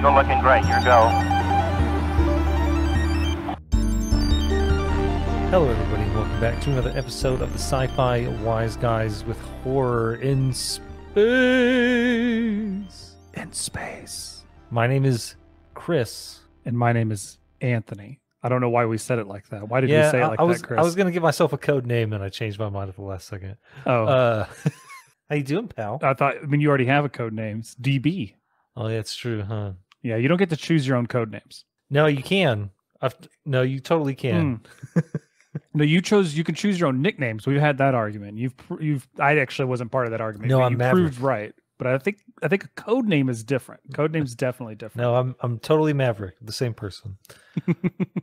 Eagle looking great. Your go. Hello, everybody, and welcome back to another episode of the Sci-Fi Wise Guys with horror in space. In space. My name is Chris. And my name is Anthony. I don't know why we said it like that. Why did we say it like that, Chris? I was going to give myself a code name, and I changed my mind at the last second. Oh. How you doing, pal? You already have a code name. It's DB. Oh, yeah, it's true, huh? Yeah, you don't get to choose your own code names. No, you can. No, you totally can. No, you can choose your own nicknames. We've had that argument. I actually wasn't part of that argument. No, you proved right. But I think a code name is different. Code name's definitely different. No, I'm totally Maverick, the same person.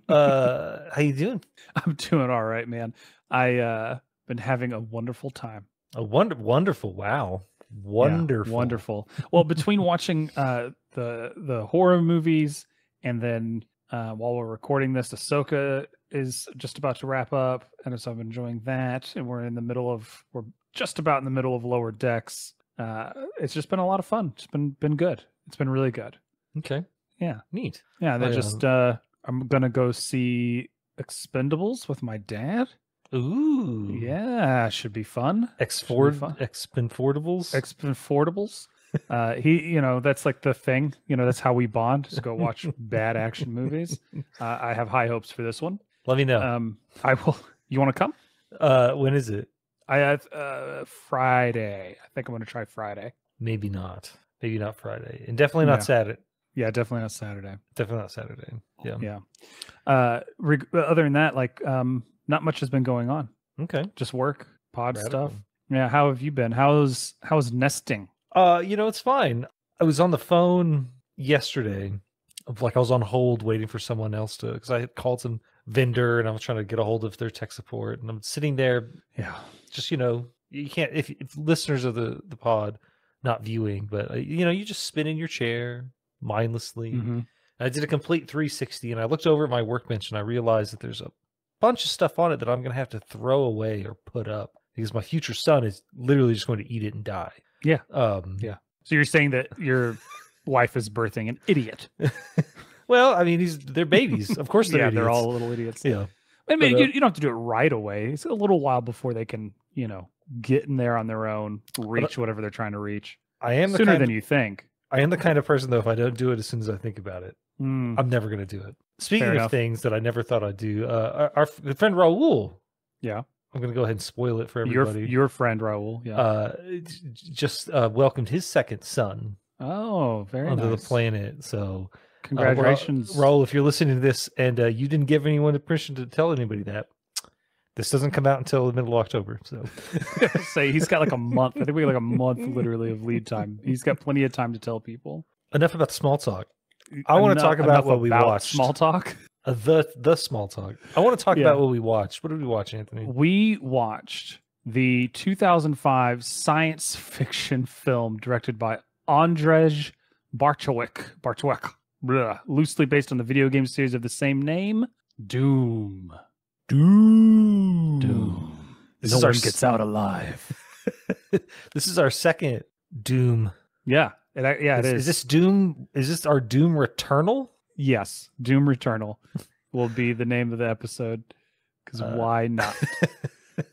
How you doing? I'm doing all right, man. I been having a wonderful time. Wonderful. Wow. Wonderful. Yeah, wonderful. Well, between watching the horror movies and then while we're recording this, Ahsoka is just about to wrap up, and so I'm enjoying that. And we're just about in the middle of Lower Decks. It's just been a lot of fun. It's been good. It's been really good. Okay. Yeah. Neat. Yeah. I'm gonna go see Expendables with my dad. Ooh. Yeah, should be fun. Expenfordables. That's like the thing. That's how we bond. Just go watch bad action movies. I have high hopes for this one. Let me know. I will. You want to come? When is it? I have Friday. I think I'm going to try Friday. Maybe not Friday, and definitely not Saturday. Yeah, definitely not Saturday. Definitely not Saturday. Yeah. Yeah. Other than that, not much has been going on. Okay. Just work, stuff. Yeah. How have you been? How's nesting? It's fine. I was on the phone yesterday. I was on hold waiting for someone else because I had called some vendor and I was trying to get a hold of their tech support, and I'm sitting there. Yeah. Just, you can't, if listeners of the pod, not viewing, but you just spin in your chair mindlessly. Mm-hmm. I did a complete 360 and I looked over at my workbench and I realized that there's a bunch of stuff on it that I'm going to have to throw away or put up because my future son is literally just going to eat it and die. Yeah. Yeah. So you're saying that your wife is birthing an idiot? Well, I mean, they're babies. Of course they're idiots. They're all little idiots. Yeah. I mean, you don't have to do it right away. It's a little while before they can, get in there on their own, reach whatever they're trying to reach. I am sooner than you think. I am the kind of person, though, if I don't do it as soon as I think about it, I'm never going to do it. Speaking of things that I never thought I'd do, our friend Raul. Yeah. I'm going to go ahead and spoil it for everybody. Your friend Raul, yeah. Just welcomed his second son. Oh, very onto nice. the planet. So congratulations, Raul. If you're listening to this and you didn't give anyone the permission to tell anybody that, this doesn't come out until the middle of October. So say he's got like a month. I think we got like a month literally of lead time. He's got plenty of time to tell people. Enough about the small talk. I want to talk about what we watched. Small talk. The small talk. I want to talk about what we watched. What did we watch, Anthony? We watched the 2005 science fiction film directed by Andrzej Bartwek, loosely based on the video game series of the same name, Doom. This no one gets out alive. This is our second Doom. Yeah, it is. Is this Doom? Is this our Doom Returnal? Yes, Doom Returnal will be the name of the episode. Because why not?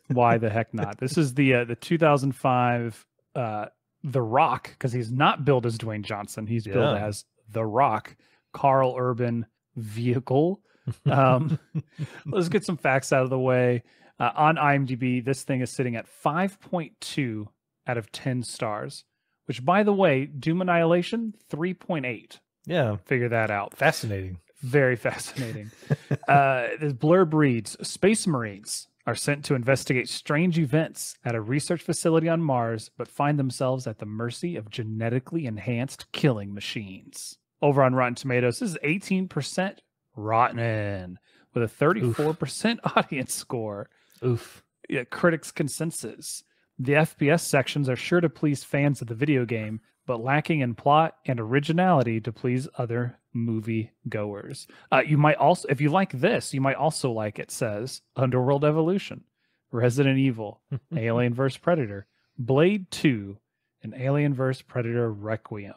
Why the heck not? This is the 2005 The Rock, because he's not billed as Dwayne Johnson. He's billed as The Rock, Karl Urban vehicle. Let's get some facts out of the way. On IMDb, this thing is sitting at 5.2 out of 10 stars, which, by the way, Doom Annihilation, 3.8. Yeah. Figure that out. Fascinating. Very fascinating. This blurb reads, Space Marines are sent to investigate strange events at a research facility on Mars, but find themselves at the mercy of genetically enhanced killing machines. Over on Rotten Tomatoes, this is 18% rotten, with a 34% audience score. Oof. Yeah, critics' consensus. The FPS sections are sure to please fans of the video game, but lacking in plot and originality to please other movie goers. You might also, if you like this, you might also like, it says, Underworld Evolution, Resident Evil, Alien vs. Predator, Blade 2, and Alien vs. Predator Requiem.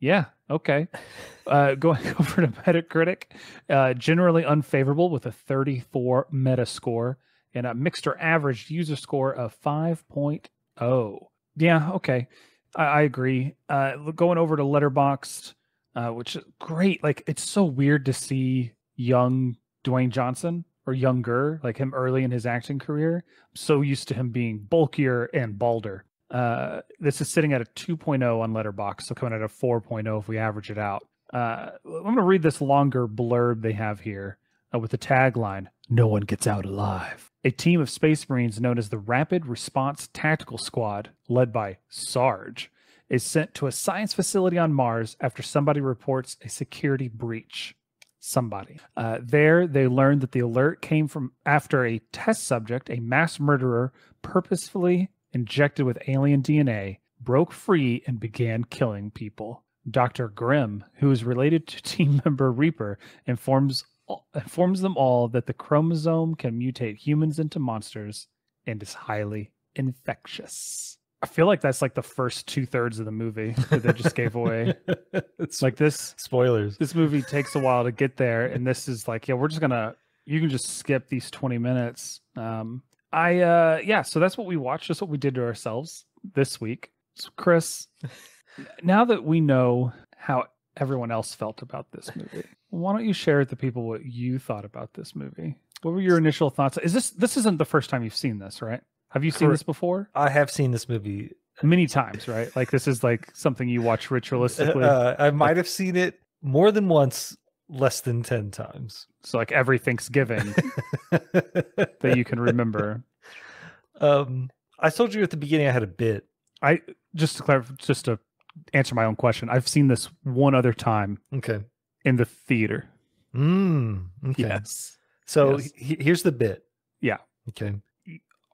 Yeah, Okay. Going over to Metacritic, generally unfavorable with a 34 meta score and a mixed or average user score of 5.0. Yeah, okay. I agree. Going over to Letterboxd, which is great. Like, it's so weird to see young Dwayne Johnson or younger, like him early in his acting career. I'm so used to him being bulkier and balder. This is sitting at a 2.0 on Letterboxd, so coming at a 4.0 if we average it out. I'm going to read this longer blurb they have here with the tagline, "No one gets out alive." A team of Space Marines known as the Rapid Response Tactical Squad, led by Sarge, is sent to a science facility on Mars after somebody reports a security breach. There, they learn that the alert came from after a test subject, a mass murderer, purposefully injected with alien DNA, broke free and began killing people. Dr. Grimm, who is related to team member Reaper, informs them all that the chromosome can mutate humans into monsters and is highly infectious. I feel like that's like the first 2/3 of the movie that they just gave away. It's like this. Spoilers. This movie takes a while to get there, and this is like, yeah, we're just gonna. You can just skip these 20 minutes. Yeah. So that's what we watched. That's what we did to ourselves this week. So Chris, now that we know how everyone else felt about this movie, why don't you share with the people what you thought about this movie? What were your initial thoughts? This isn't the first time you've seen this, right? Have you seen this before? I have seen this movie many times, right? Like, this is like something you watch ritualistically. I might have seen it more than once, less than 10 times. So like every Thanksgiving that you can remember. I told you at the beginning I had a bit. Just to answer my own question, I've seen this one other time. Okay. In the theater. Okay. Yes. So yes. Here's the bit. Yeah. Okay.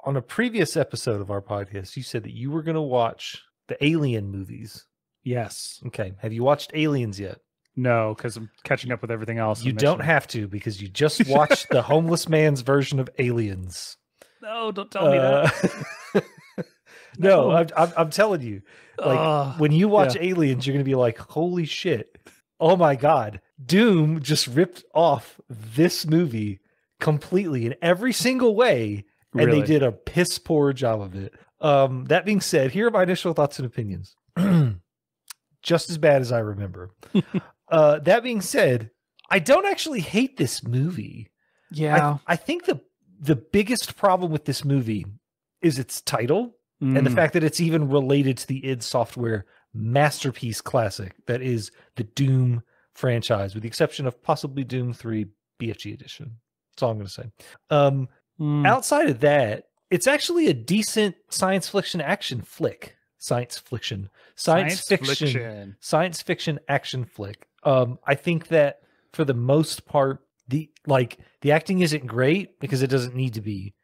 On a previous episode of our podcast, you said that you were going to watch the Alien movies. Yes. Okay. Have you watched Aliens yet? No, because I'm catching up with everything else. You don't have to, because you just watched the homeless man's version of Aliens. No, don't tell me that. No, I'm telling you. Like, when you watch Aliens, you're going to be like, holy shit. Oh my God. Doom just ripped off this movie completely in every single way. And Really? They did a piss poor job of it. That being said, here are my initial thoughts and opinions. Just as bad as I remember. That being said, I don't actually hate this movie. Yeah. I think the biggest problem with this movie is its title and the fact that it's even related to the id Software masterpiece classic that is the Doom franchise, with the exception of possibly Doom 3 BFG edition. That's all I'm going to say. Outside of that, it's actually a decent science fiction action flick. Science fiction action flick. I think that for the most part, the acting isn't great because it doesn't need to be.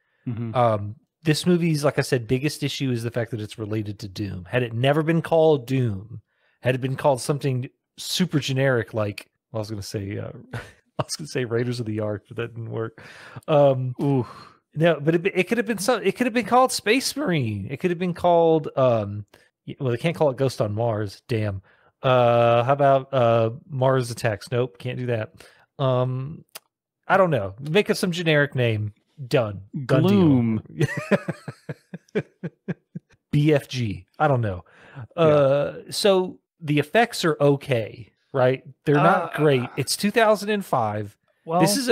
This movie's, like I said, biggest issue is the fact that it's related to Doom. Had it never been called Doom, had it been called something super generic, like, well, I was going to say Raiders of the Ark, but that didn't work. No, but it could have been it could have been called Space Marine. It could have been called well, they can't call it Ghost on Mars. Damn. How about Mars Attacks? Nope, can't do that. I don't know. Make up some generic name. Done. Gloom. BFG. I don't know. So the effects are okay, right? They're not great. It's 2005. Well, this is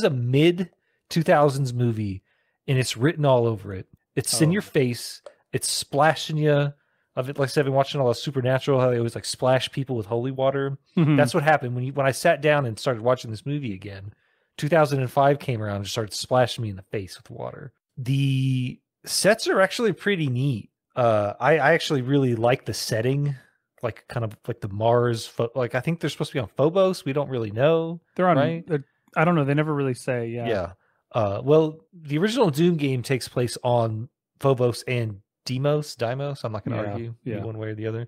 a mid 2000s movie, and it's written all over it. It's in your face. It's splashing you. Of it, like I said, I've been watching all the Supernatural, how they always like splash people with holy water. That's what happened when I sat down and started watching this movie again. 2005 came around and just started splashing me in the face with water. The sets are actually pretty neat. I actually really like the setting, like kind of like the Mars. Like I think they're supposed to be on Phobos. We don't really know. They're on. Right? I don't know. They never really say. Yeah. Yeah. Well, the original Doom game takes place on Phobos and Deimos. I'm not going to argue one way or the other.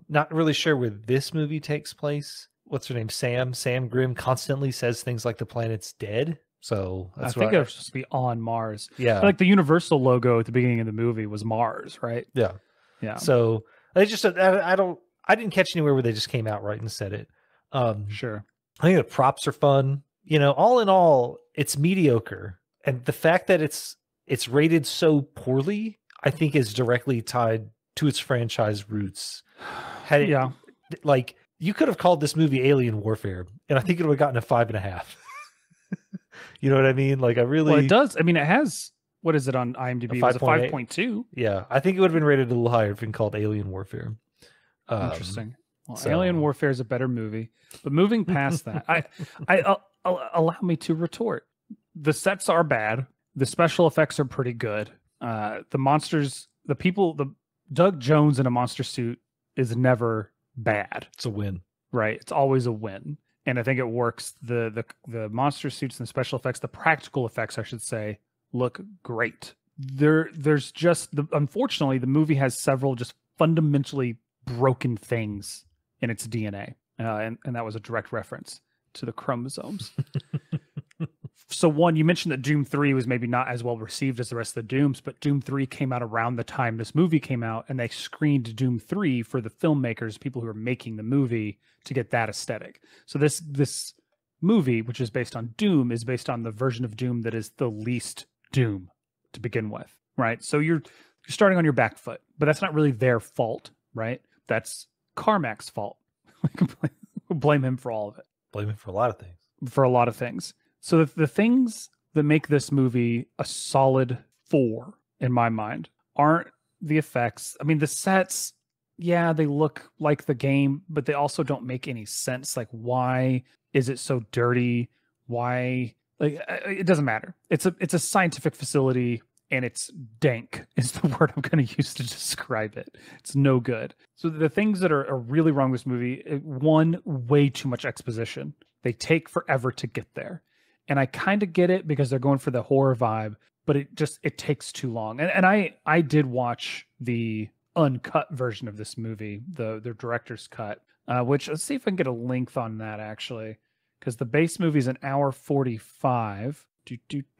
Not really sure where this movie takes place. What's her name? Sam Grimm constantly says things like the planet's dead. So I think it was supposed to be on Mars. Yeah. Like the Universal logo at the beginning of the movie was Mars, right? Yeah. Yeah. So I I didn't catch anywhere where they just came out right and said it. Sure. I think the props are fun. You know, all in all, it's mediocre. And the fact that it's rated so poorly, I think is directly tied to its franchise roots. Yeah. Like, you could have called this movie Alien Warfare, and I think it would have gotten a 5.5. You know what I mean? Like, Well, it does. I mean, it has, what is it on IMDb? It was a 5.2. Yeah, I think it would have been rated a little higher if it been called Alien Warfare. Interesting. Well, Alien Warfare is a better movie. But moving past that, allow me to retort. The sets are bad. The special effects are pretty good. The monsters, Doug Jones in a monster suit is never bad. It's a win. Right. It's always a win. And I think it works. The monster suits and the special effects, the practical effects, I should say, look great. There's just unfortunately, the movie has several just fundamentally broken things in its DNA. And that was a direct reference to the chromosomes. So one, you mentioned that Doom 3 was maybe not as well received as the rest of the Dooms, but Doom 3 came out around the time this movie came out, and they screened Doom 3 for the filmmakers, people who are making the movie, to get that aesthetic. So this movie, which is based on Doom, is based on the version of Doom that is the least Doom to begin with, right? So you're starting on your back foot, but that's not really their fault, right? That's Carmack's fault. Blame him for all of it. Blame him for a lot of things. For a lot of things. So the things that make this movie a solid 4, in my mind, aren't the effects. I mean, the sets, yeah, they look like the game, but they also don't make any sense. Like, why is it so dirty? Why? Like, it doesn't matter. It's a scientific facility, and it's dank is the word I'm going to use to describe it. It's no good. So the things that are really wrong with this movie, one, way too much exposition. They take forever to get there. And I kind of get it because they're going for the horror vibe, but it takes too long. And I did watch the uncut version of this movie, the director's cut, which, let's see if I can get a length on that, actually, because the base movie is an hour 45.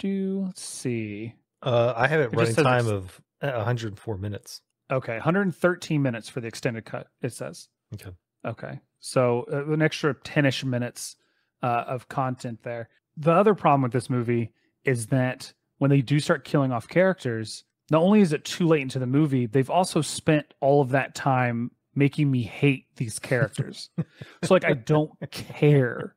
Let's see. I have it running time of 104 minutes. Okay, 113 minutes for the extended cut, it says. Okay. So an extra 10-ish minutes of content there. The other problem with this movie is that when they do start killing off characters, not only is it too late into the movie, they've also spent all of that time making me hate these characters. So, like, I don't care,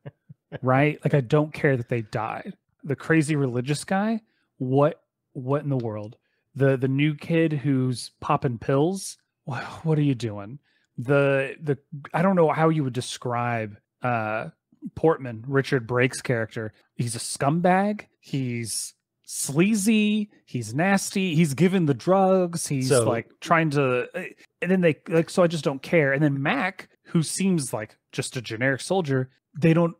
right? Like, I don't care that they died. The crazy religious guy, what in the world? The new kid who's popping pills, what are you doing? I don't know how you would describe Portman, Richard Brake's character. He's a scumbag. He's sleazy. He's nasty. He's given the drugs. He's like trying to, and then so I just don't care. And then Mac, who seems like just a generic soldier, they don't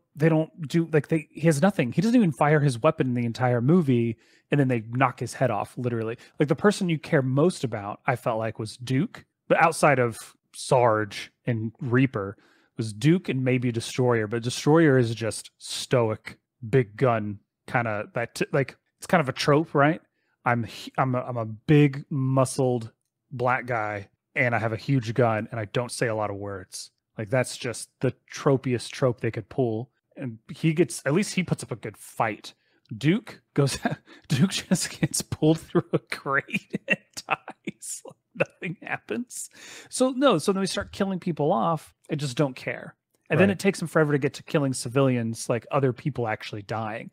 do he has nothing. He doesn't even fire his weapon in the entire movie. And then they knock his head off, literally. Like, the person you care most about, I felt like, was Duke, but outside of Sarge and Reaper, was Duke and maybe Destroyer, but Destroyer is just stoic, big gun kind of it's kind of a trope, right? I'm a big muscled black guy and I have a huge gun and I don't say a lot of words. Like, that's just the tropiest trope they could pull. And at least he puts up a good fight. Duke just gets pulled through a crate and dies. Nothing happens. So then we start killing people off. I just don't care. And then it takes them forever to get to killing civilians, like other people actually dying.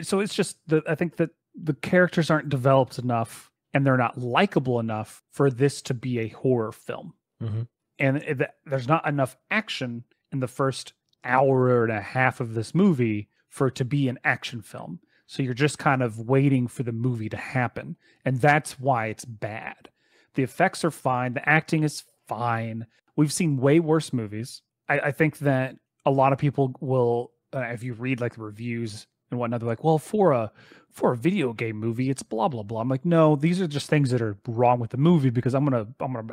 So it's just I think that the characters aren't developed enough and they're not likable enough for this to be a horror film. Mm-hmm. And there's not enough action in the first hour and a half of this movie for it to be an action film. So you're just kind of waiting for the movie to happen. And that's why it's bad. The effects are fine. The acting is fine. We've seen way worse movies. I think that a lot of people will, if you read like the reviews and whatnot, they're like, well, for a video game movie, it's blah, blah, blah. I'm like, no, these are just things that are wrong with the movie, because I'm gonna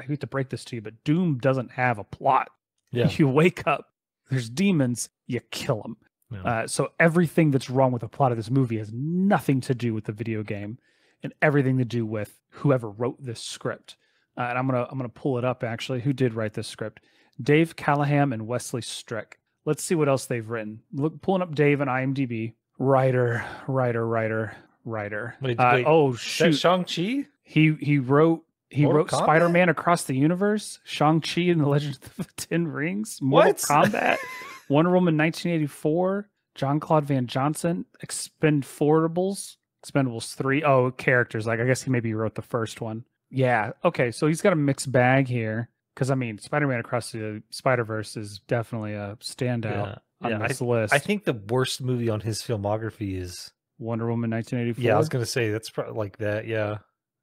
hate to break this to you, but Doom doesn't have a plot. Yeah. You wake up, there's demons, you kill them. Yeah. So everything that's wrong with the plot of this movie has nothing to do with the video game and everything to do with whoever wrote this script. And I'm gonna pull it up, actually. Who did write this script? Dave Callahan and Wesley Strick. Let's see what else they've written. Pulling up Dave on IMDb. Writer. Wait, Oh is that shoot! Shang-Chi? He wrote Mortal Kombat? Spider-Man Across the Universe, Shang-Chi and the Legend of the Ten Rings, Mortal What? Kombat, Wonder Woman 1984, John Claude Van Johnson, Expendables 3. Oh, characters. Like I guess he maybe wrote the first one. Yeah. Okay, so he's got a mixed bag here. Because I mean, Spider-Man Across the Spider-Verse is definitely a standout on this list. I think the worst movie on his filmography is Wonder Woman 1984. Yeah, I was gonna say that's probably like that. Yeah,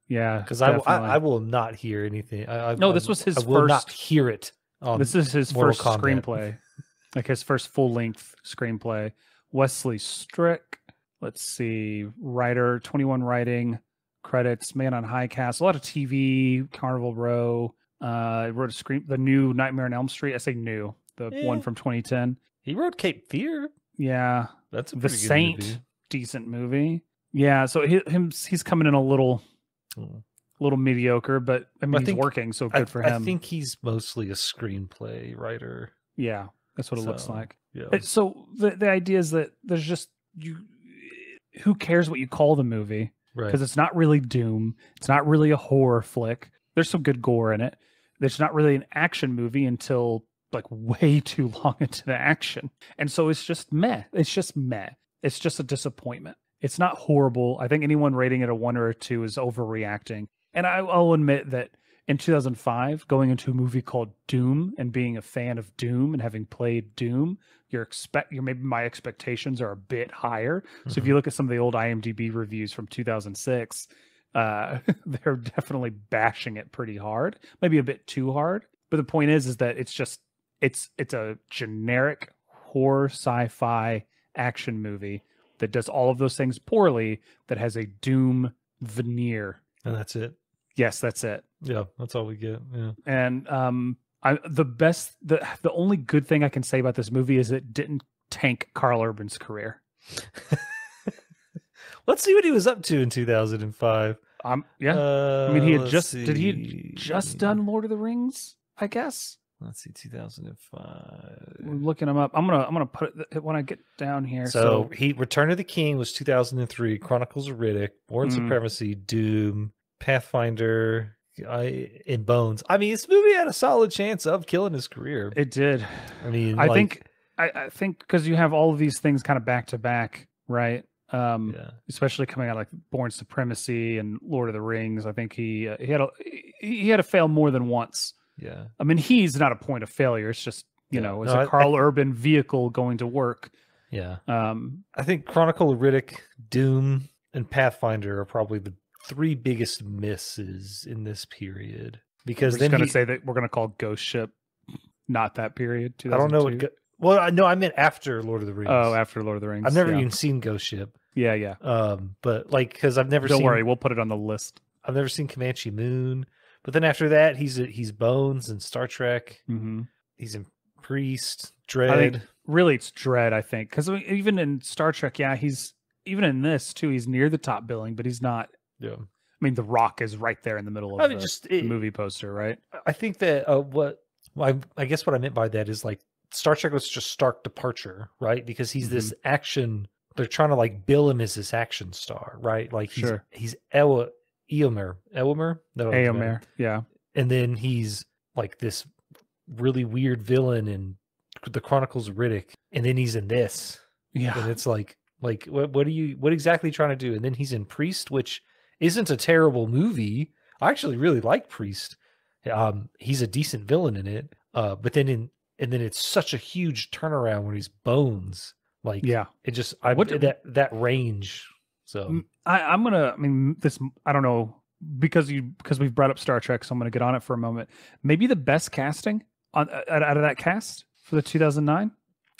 yeah. Because I will not hear anything. This was his I will first. not hear it. This is his Mortal first Kombat. screenplay, like his first full-length screenplay. Wesley Strick. Let's see, writer, 21 writing credits. Man on High Cast, a lot of TV. Carnival Row. Wrote the new Nightmare on Elm Street. I say new, the one from 2010. He wrote Cape Fear. Yeah, that's a The pretty good Saint. movie. Decent movie. Yeah, so he's coming in a little mediocre, but I mean he's working, so good for him. I think he's mostly a screenplay writer. Yeah, that's what it looks like. Yeah. So the idea is that there's just who cares what you call the movie? Right. Because it's not really Doom. It's not really a horror flick. There's some good gore in it. It's not really an action movie until like way too long into the action. And so it's just meh. It's just meh. It's just a disappointment. It's not horrible. I think anyone rating it a 1 or a 2 is overreacting. And I'll admit that in 2005, going into a movie called Doom and being a fan of Doom and having played Doom, maybe my expectations are a bit higher. So if you look at some of the old IMDb reviews from 2006, they're definitely bashing it pretty hard, maybe a bit too hard. But the point is that it's a generic horror sci-fi action movie that does all of those things poorly, that has a Doom veneer. And that's it. Yes, that's it. Yeah, that's all we get. Yeah. And the only good thing I can say about this movie is it didn't tank Karl Urban's career. Let's see what he was up to in 2005. Yeah. I mean, did he just done Lord of the Rings, I guess? Let's see, 2005. I'm looking him up. I'm gonna put it when I get down here. So he Return of the King was 2003. Chronicles of Riddick, Born Supremacy, Doom, Pathfinder, in Bones. I mean, this movie had a solid chance of killing his career. It did. I mean, I think because you have all of these things kind of back to back, right? Especially coming out like Born Supremacy and Lord of the Rings. I think he had to fail more than once. Yeah. I mean, he's not a point of failure. It's just, it's a Karl Urban vehicle going to work. Yeah. I think Chronicle of Riddick, Doom, and Pathfinder are probably the 3 biggest misses in this period. Because we're going to say that we're going to call Ghost Ship not that period. I don't know what. No, I meant after Lord of the Rings. Oh, after Lord of the Rings. I've never even seen Ghost Ship. Yeah. But like, because I've never. Don't worry, we'll put it on the list. I've never seen Comanche Moon. But then after that, he's Bones and Star Trek. Mm-hmm. He's in Priest, Dread. Really, it's Dread, I think. Because even in Star Trek, even in this, too, he's near the top billing, but he's not. Yeah. I mean, The Rock is right there in the middle of the movie poster, right? I think that I guess what I meant by that is like Star Trek was just stark departure, right? Because he's this action. They're trying to like bill him as this action star, right? Like he's Eomer, yeah. And then he's like this really weird villain in the Chronicles of Riddick, and then he's in this. Yeah. And it's like what exactly trying to do? And then he's in Priest, which isn't a terrible movie. I actually really like Priest. He's a decent villain in it. But then it's such a huge turnaround when he's Bones. Like, it just that range. So I don't know, because we've brought up Star Trek, so I'm gonna get on it for a moment. Maybe the best casting out of that cast for the 2009.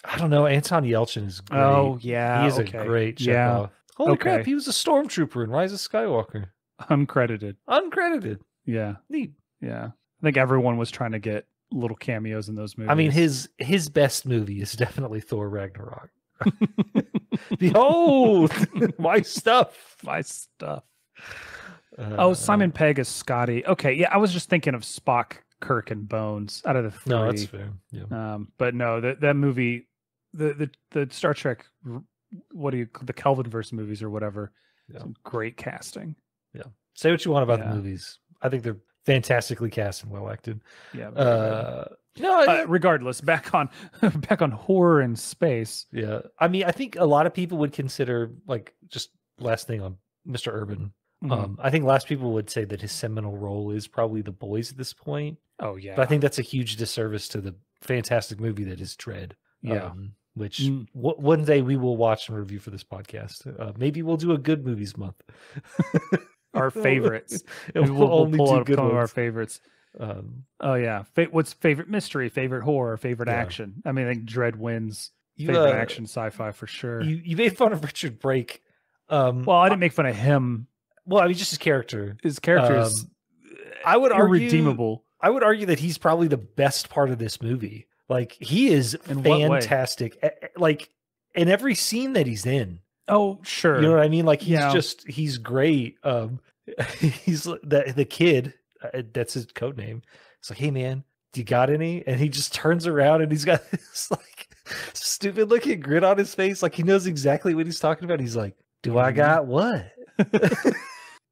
I don't know. Anton Yelchin is great. Oh yeah, he is a great Chekhov. Holy crap, he was a stormtrooper in Rise of Skywalker. Uncredited. Yeah. Neat. Yeah. I think everyone was trying to get little cameos in those movies. I mean, his best movie is definitely Thor Ragnarok. Behold, my stuff. Simon Pegg is Scotty. Okay, yeah, I was just thinking of Spock Kirk and Bones out of the three. No, that's fair. Yeah. But no, that movie, the Star Trek, the Kelvinverse movies or whatever, some great casting. Yeah. Say what you want about the movies. I think they're fantastically cast and well acted. Yeah. Regardless, back on horror in space. Yeah. I mean, I think a lot of people would consider, like, just last thing on Mr. Urban. I think last people would say that his seminal role is probably The Boys at this point. Oh yeah. But I think that's a huge disservice to the fantastic movie that is Dread. Yeah. Which one day we will watch and review for this podcast. Maybe we'll do a good movies month. Our favorites. We'll only pull do out good some of our ones. favorites. Oh yeah. What's favorite mystery, favorite horror, favorite action? I mean, I think Dread wins favorite action sci-fi for sure. You made fun of Richard Brake. Well, I didn't make fun of him. Well, I mean, just his character. His character is I would argue, irredeemable. I would argue that he's probably the best part of this movie. Like, he is fantastic. Like, in every scene that he's in. Oh, sure. You know what I mean? Like, he's great. He's the kid, that's his code name. It's like, hey man, do you got any? And he just turns around and he's got this like stupid looking grin on his face. Like, he knows exactly what he's talking about. He's like, do I got what?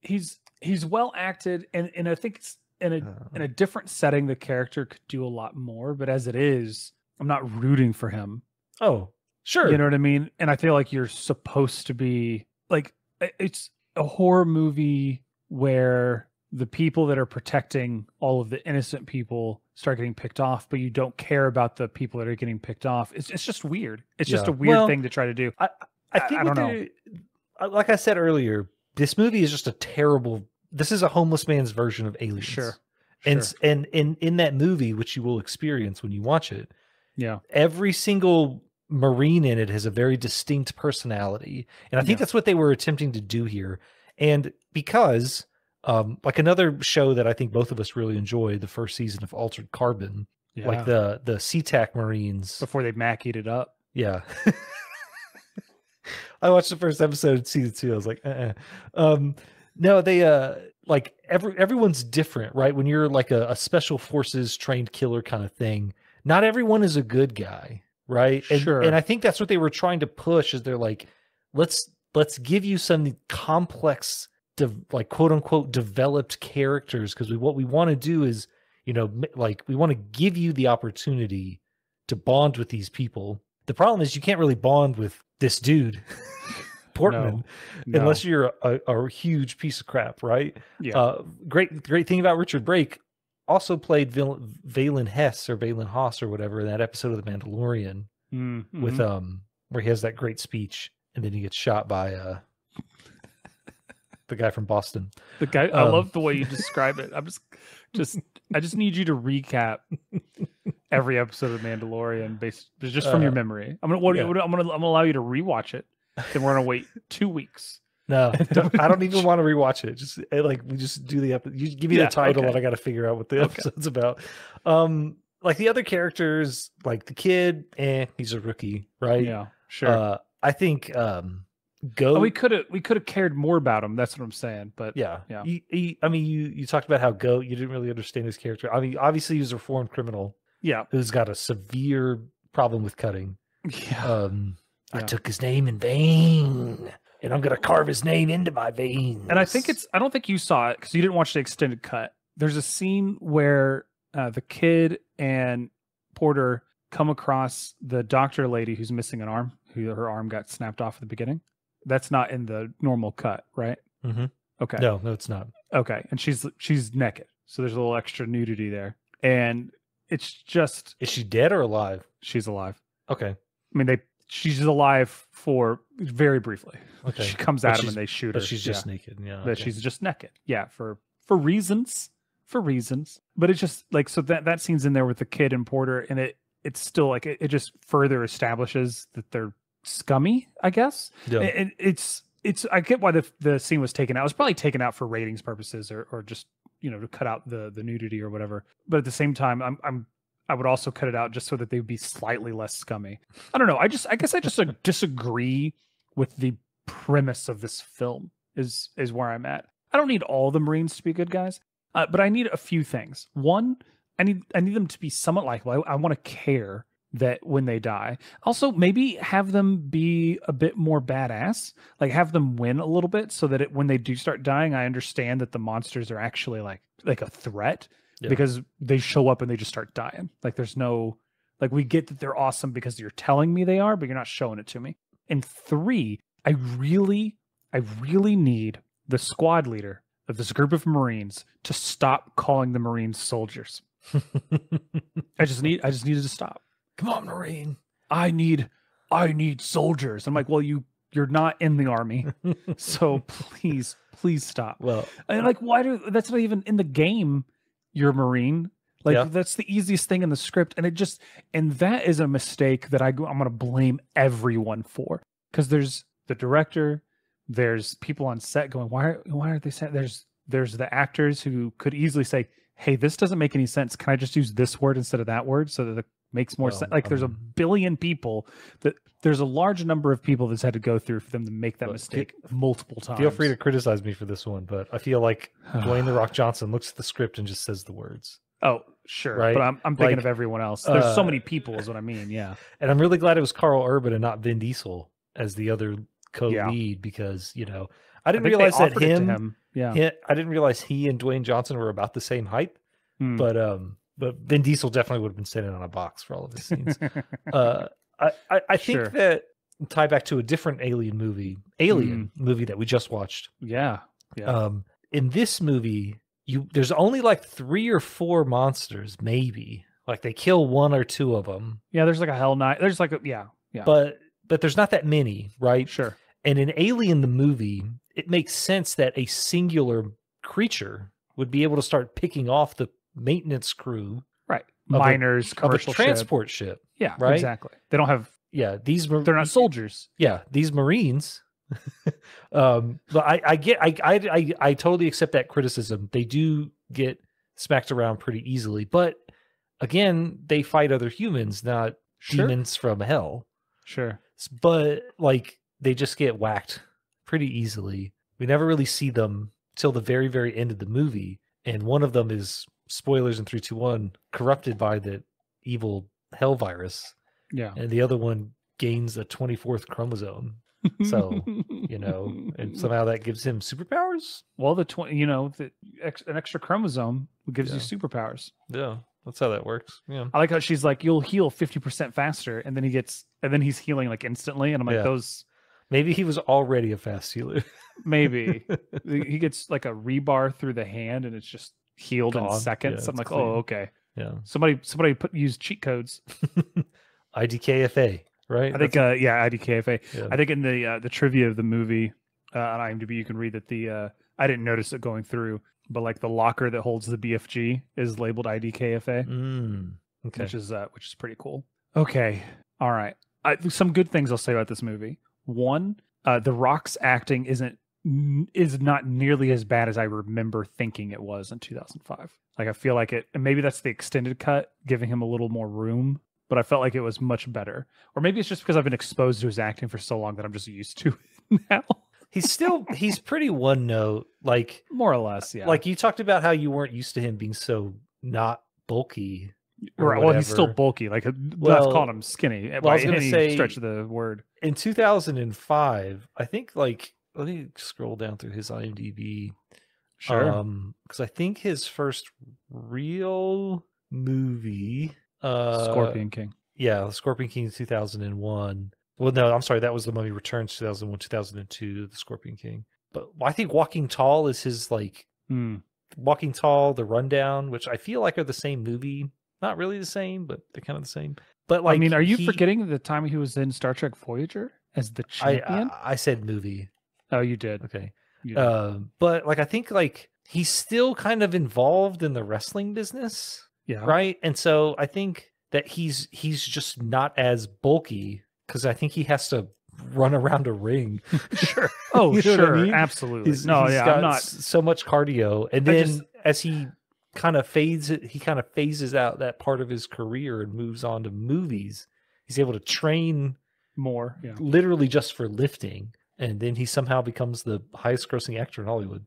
He's well acted, and I think it's in a different setting the character could do a lot more, but as it is, I'm not rooting for him. Oh, sure. You know what I mean? And I feel like you're supposed to be like, it's a horror movie where the people that are protecting all of the innocent people start getting picked off, but you don't care about the people that are getting picked off. It's just weird. It's just a weird thing to try to do. I think I don't know. Like I said earlier, this movie is just this is a homeless man's version of Aliens. Sure. And in that movie, which you will experience when you watch it, every single Marine in it has a very distinct personality. And I think that's what they were attempting to do here. And because like another show that I think both of us really enjoy, the first season of Altered Carbon, like the SeaTac Marines. Before they Mac-eat it up. Yeah. I watched the first episode of season 2. I was like, no, they like everyone's different, right? When you're like a special forces trained killer kind of thing, not everyone is a good guy, right? And I think that's what they were trying to push. Is they're like, let's give you some complex, like quote unquote developed characters, because what we want to do is, you know, like we want to give you the opportunity to bond with these people. The problem is you can't really bond with this dude. Portman, unless you're a huge piece of crap, right? Yeah. Great thing about Richard Brake, also played Valen Hess or Valen Haas or whatever in that episode of The Mandalorian, with where he has that great speech and then he gets shot by the guy from Boston. The guy, I love the way you describe it. I just need you to recap every episode of Mandalorian just from your memory. I'm gonna allow you to rewatch it. Then we're gonna wait 2 weeks. No, I don't even want to rewatch it. Just like we just do the episode. You give me the title, and I got to figure out what the episode's about. Like the other characters, like the kid, he's a rookie, right? Yeah, sure. I think we could have cared more about him. That's what I'm saying. But yeah. I mean, you talked about how Goat, you didn't really understand his character. I mean, obviously he was a reformed criminal. Yeah, who's got a severe problem with cutting. Yeah. I took his name in vain, and I'm gonna carve his name into my veins. And I don't think you saw it because you didn't watch the extended cut. There's a scene where the kid and Porter come across the doctor lady who's missing an arm, her arm got snapped off at the beginning. That's not in the normal cut, right? Mm-hmm. Okay. No, it's not. Okay, and she's naked, so there's a little extra nudity there, and it's just. Is she dead or alive? She's alive. Okay. I mean, she's alive for very briefly. Okay. She comes at him and they shoot her. But she's just naked. Yeah. But she's just naked. Yeah, for reasons. For reasons. But it's just like, so that scene's in there with the kid and Porter, and it's still like it just further establishes that they're scummy, I guess. Yeah. And it's I get why the scene was taken out. It was probably taken out for ratings purposes or just, you know, to cut out the nudity or whatever. But at the same time, I would also cut it out just so that they would be slightly less scummy. I don't know. I guess I just disagree with the premise of this film is where I'm at. I don't need all the Marines to be good guys, but I need a few things. One, I need them to be somewhat likable. I want to care that when they die. Also, maybe have them be a bit more badass. Like have them win a little bit so that when they do start dying, I understand that the monsters are actually like a threat because they show up and they just start dying. Like there's no like we get that they're awesome because you're telling me they are, but you're not showing it to me. And 3, I really need the squad leader of this group of Marines to stop calling the Marines soldiers. I just needed to stop. Come on, Marine. I need soldiers. I'm like, well, you're not in the army, so please stop. Well, and like, that's not even in the game. You're a Marine. Like that's the easiest thing in the script, and that is a mistake that I'm going to blame everyone for, because there's the director, there's people on set going, why aren't they saying? There's the actors who could easily say, hey, this doesn't make any sense. Can I just use this word instead of that word so that it makes more sense? Like there's a billion people there's a large number of people that's had to go through for them to make that mistake multiple times. Feel free to criticize me for this one, but I feel like Dwayne "The Rock" Johnson looks at the script and just says the words. Oh, sure. Right? But I'm thinking of everyone else. There's so many people is what I mean. Yeah. And I'm really glad it was Karl Urban and not Vin Diesel as the other co-lead because, I didn't realize that him. Yeah. I didn't realize he and Dwayne Johnson were about the same height, but Vin Diesel definitely would have been sitting on a box for all of his scenes. I think that tie back to a different Alien movie that we just watched. Yeah. In this movie, there's only like 3 or 4 monsters, maybe. Like they kill 1 or 2 of them. Yeah, there's like a Hell Knight. There's like But there's not that many, right? Sure. And in Alien the movie, it makes sense that a singular creature would be able to start picking off the maintenance crew, right? Miners, commercial of a transport ship. Yeah, right. Exactly. They don't have. Yeah, they're not soldiers. Yeah, these Marines. But I totally accept that criticism. They do get smacked around pretty easily, but again, they fight other humans, not demons from hell. Sure. But like they just get whacked pretty easily. We never really see them till the very, very end of the movie, and one of them is, spoilers in 3, 2, 1, corrupted by the evil hell virus. Yeah. And the other one gains a 24th chromosome. So, and somehow that gives him superpowers. Well, an extra chromosome gives you superpowers. Yeah, that's how that works. Yeah. I like how she's like, you'll heal 50% faster, and then he's healing like instantly, and I'm like, those. Maybe he was already a fast healer. Maybe he gets like a rebar through the hand, and it's just healed in seconds. I'm like, clean. Oh, okay. Yeah. Somebody use cheat codes. IDKFA, right? I think IDKFA. Yeah. I think in the trivia of the movie on IMDb you can read that I didn't notice it going through, but like the locker that holds the BFG is labeled IDKFA. Okay. Which is pretty cool. Okay. All right. Some good things I'll say about this movie. One, The Rock's acting is not nearly as bad as I remember thinking it was in 2005. Like I feel like and maybe that's the extended cut, giving him a little more room, but I felt like it was much better. Or maybe it's just because I've been exposed to his acting for so long that I'm just used to it now. He's pretty one note, like more or less, yeah. Like you talked about how you weren't used to him being so not bulky. Right. Well, he's still bulky. Like that's calling him skinny. Well, I was going to say, stretch of the word. In 2005, I think let me scroll down through his IMDb. Sure. Because I think his first real movie, Scorpion King. Yeah, Scorpion King 2001. Well, no, I'm sorry, that was The Mummy Returns 2001, 2002, The Scorpion King. But I think Walking Tall is his Walking Tall, The Rundown, which I feel like are the same movie. Not really the same, but they're kind of the same. But like, I mean, are you forgetting the time he was in Star Trek Voyager as the champion? I said movie. Oh, you did. Okay. You did. But like, I think like he's still kind of involved in the wrestling business. Yeah. Right. And so I think that he's just not as bulky because I think he has to run around a ring. Sure. Oh, sure. I mean? Absolutely. He's got I'm not so much cardio. And then as he kind of phases out that part of his career and moves on to movies, he's able to train more, literally just for lifting. and then he somehow becomes the highest grossing actor in Hollywood.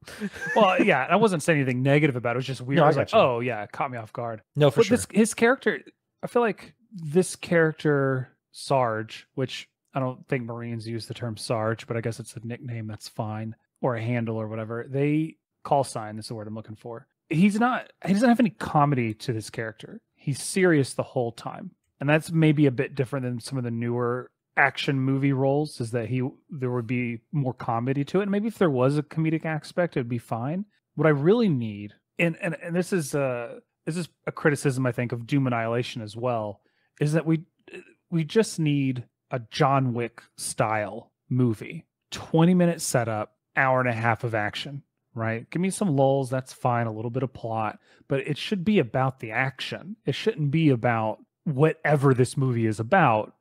Well, yeah, I wasn't saying anything negative about it. It was just weird. No, I was I like, got you. oh yeah, it caught me off guard. No, for But sure. his character, I feel like this character Sarge, which I don't think Marines use the term Sarge, but I guess it's a nickname, that's fine, or a handle or whatever. They call sign is the word I'm looking for. He doesn't have any comedy to this character. He's serious the whole time. And that's maybe a bit different than some of the newer action movie roles, is that there would be more comedy to it. And maybe if there was a comedic aspect, it would be fine. What I really need, and this is a criticism I think of Doom Annihilation as well, is that we just need a John Wick style movie. 20-minute setup, hour and a half of action, right? Give me some lulls, that's fine, a little bit of plot, but it should be about the action. It shouldn't be about whatever this movie is about.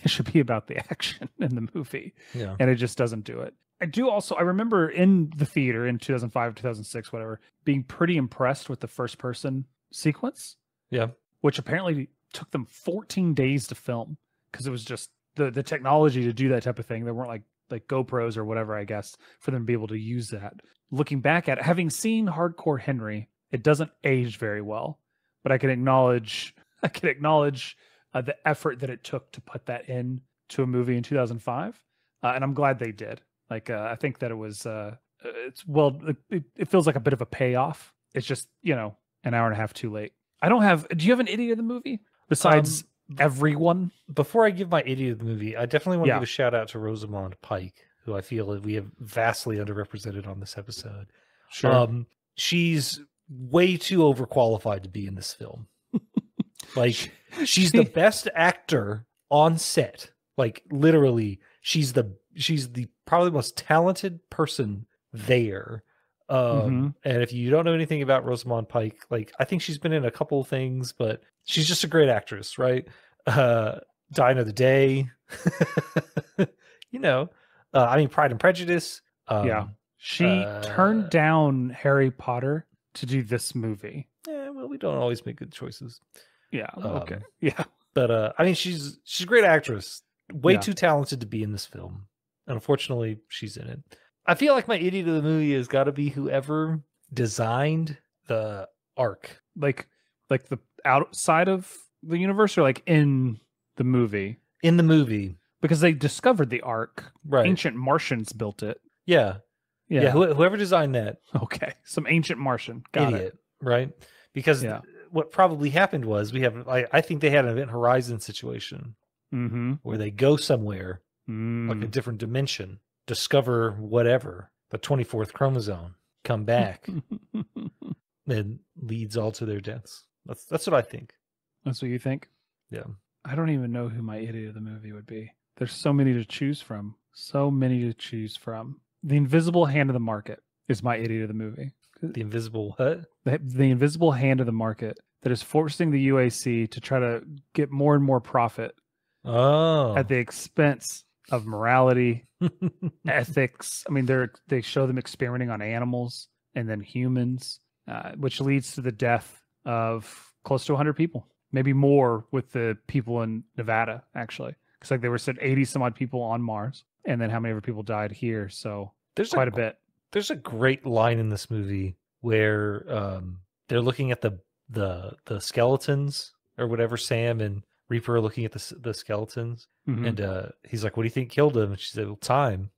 It should be about the action in the movie. Yeah. And it just doesn't do it. I remember in the theater in 2005, 2006, whatever, being pretty impressed with the first person sequence. Yeah. Which apparently took them 14 days to film, because it was just the technology to do that type of thing. There weren't like GoPros or whatever, I guess, for them to be able to use that. Looking back at it, having seen Hardcore Henry, it doesn't age very well, but I can acknowledge the effort that it took to put that in to a movie in 2005. And I'm glad they did. Like, I think that it was, it feels like a bit of a payoff. It's just, an hour and a half too late. Do you have an idiot of the movie besides everyone? Before I give my idiot of the movie, I definitely want to give a shout out to Rosamund Pike, who I feel that we have vastly underrepresented on this episode. Sure. She's way too overqualified to be in this film. Like, she's the best actor on set. Like, literally, she's the probably most talented person there. And if you don't know anything about Rosamund Pike, like, I think she's been in a couple of things, but she's just a great actress, right? Die Another Day. Pride and Prejudice. She turned down Harry Potter to do this movie. Yeah, well, we don't always make good choices. Yeah. Okay. Yeah. But she's a great actress. Way too talented to be in this film. And unfortunately, she's in it. I feel like my idiot of the movie has got to be whoever designed the Ark. Like the outside of the universe, or like in the movie? In the movie. Because they discovered the Ark. Right. Ancient Martians built it. Yeah. Whoever designed that. Okay. Some ancient Martian. Got idiot, it. Right? Because what probably happened was I think they had an Event Horizon situation where they go somewhere, like a different dimension, discover whatever, the 24th chromosome, come back, and leads all to their deaths. That's what I think. That's what you think? Yeah. I don't even know who my idiot of the movie would be. There's so many to choose from. The Invisible Hand of the Market is my idiot of the movie. The invisible what? The invisible hand of the market that is forcing the UAC to try to get more and more profit at the expense of morality, ethics. I mean, they show them experimenting on animals and then humans, which leads to the death of close to 100 people, maybe more with the people in Nevada, actually. Because like they were said 80 some odd people on Mars, and then how many other people died here. So there's quite a bit. There's a great line in this movie where they're looking at the skeletons or whatever. Sam and Reaper are looking at the skeletons, and he's like, "What do you think killed him?" And she said, "Well, time."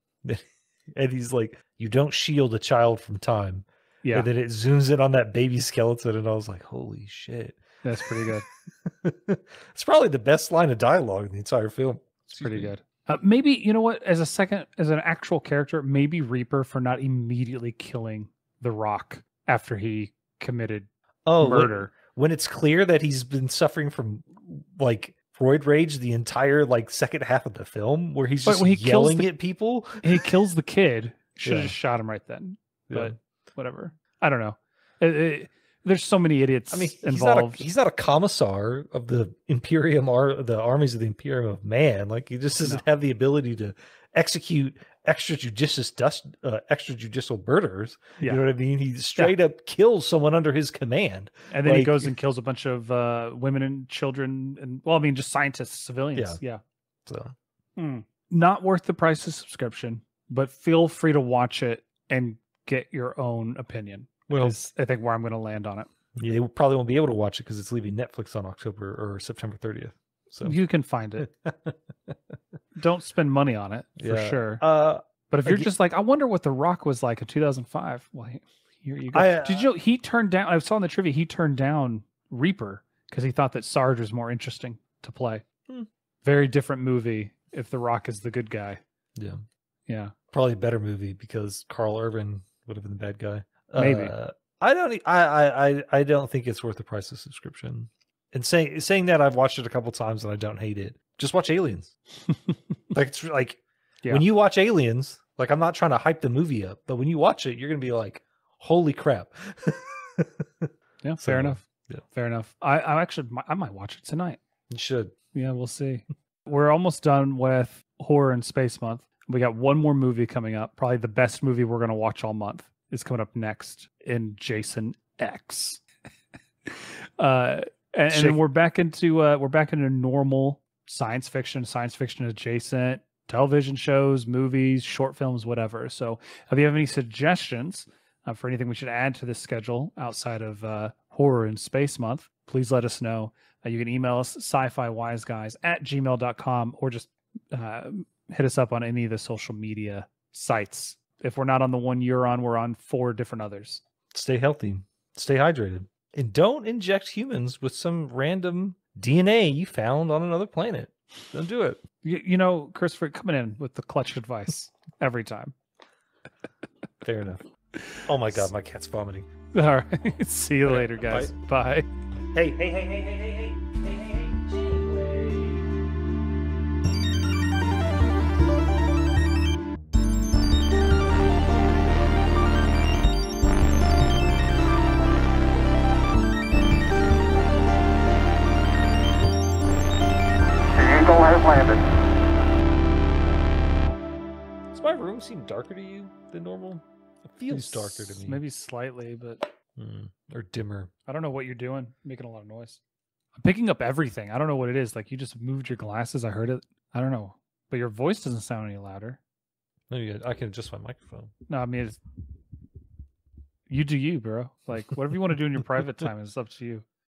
And he's like, "You don't shield a child from time." Yeah. And then it zooms in on that baby skeleton, and I was like, "Holy shit!" That's pretty good. It's probably the best line of dialogue in the entire film. It's pretty good. Maybe, you know what, as an actual character, maybe Reaper for not immediately killing The Rock after he committed murder. When it's clear that he's been suffering from like roid rage the entire like second half of the film, where he's just yelling at people. He kills the kid. Should have just shot him right then. But whatever. I don't know. There's so many idiots involved. He's not a commissar of the Imperium, the armies of the Imperium of Man. Like, he just doesn't have the ability to execute extrajudicial murders. You know what I mean? He straight up kills someone under his command, and then he goes and kills a bunch of women and children, and just scientists, civilians. So not worth the price of subscription. but feel free to watch it and get your own opinion. Well, Is I think where I'm going to land on it. Yeah, they probably won't be able to watch it because it's leaving Netflix on October or September 30th. So You can find it. Don't spend money on it for sure. But if you're just like, I wonder what The Rock was like in 2005. Well, here you go. Did you know he turned down? I saw in the trivia he turned down Reaper because he thought that Sarge was more interesting to play. Very different movie if The Rock is the good guy. Yeah. Yeah. Probably a better movie because Karl Urban would have been the bad guy. Maybe. I don't think it's worth the price of subscription. And saying that, I've watched it a couple times and I don't hate it. Just watch Aliens. It's like when you watch Aliens, like I'm not trying to hype the movie up, but when you watch it, you're gonna be like, "Holy crap!" Yeah, fair enough. Yeah, fair enough. I might watch it tonight. You should. Yeah, we'll see. We're almost done with Horror and Space Month. We got one more movie coming up. Probably the best movie we're gonna watch all month is coming up next in Jason X. And we're back into normal science fiction adjacent television shows, movies, short films, whatever. So if you have any suggestions for anything we should add to this schedule outside of Horror and Space Month, please let us know. You can email us scifiwiseguys@gmail.com or just hit us up on any of the social media sites. If we're not on the one you're on, we're on 4 different others. Stay healthy. Stay hydrated. And don't inject humans with some random DNA you found on another planet. Don't do it. You know, Christopher coming in with the clutch advice every time. Fair enough. Oh my God, my cat's vomiting. All right. See you later, guys. Bye. Hey. Has landed. Does my room seem darker to you than normal? It feels darker to me. Maybe slightly, but or dimmer. I don't know what you're doing. Making a lot of noise. I'm picking up everything. I don't know what it is. Like you just moved your glasses. I heard it. I don't know. But your voice doesn't sound any louder. No, I can adjust my microphone. No, I mean, you do you, bro. Like whatever you want to do in your private time is up to you.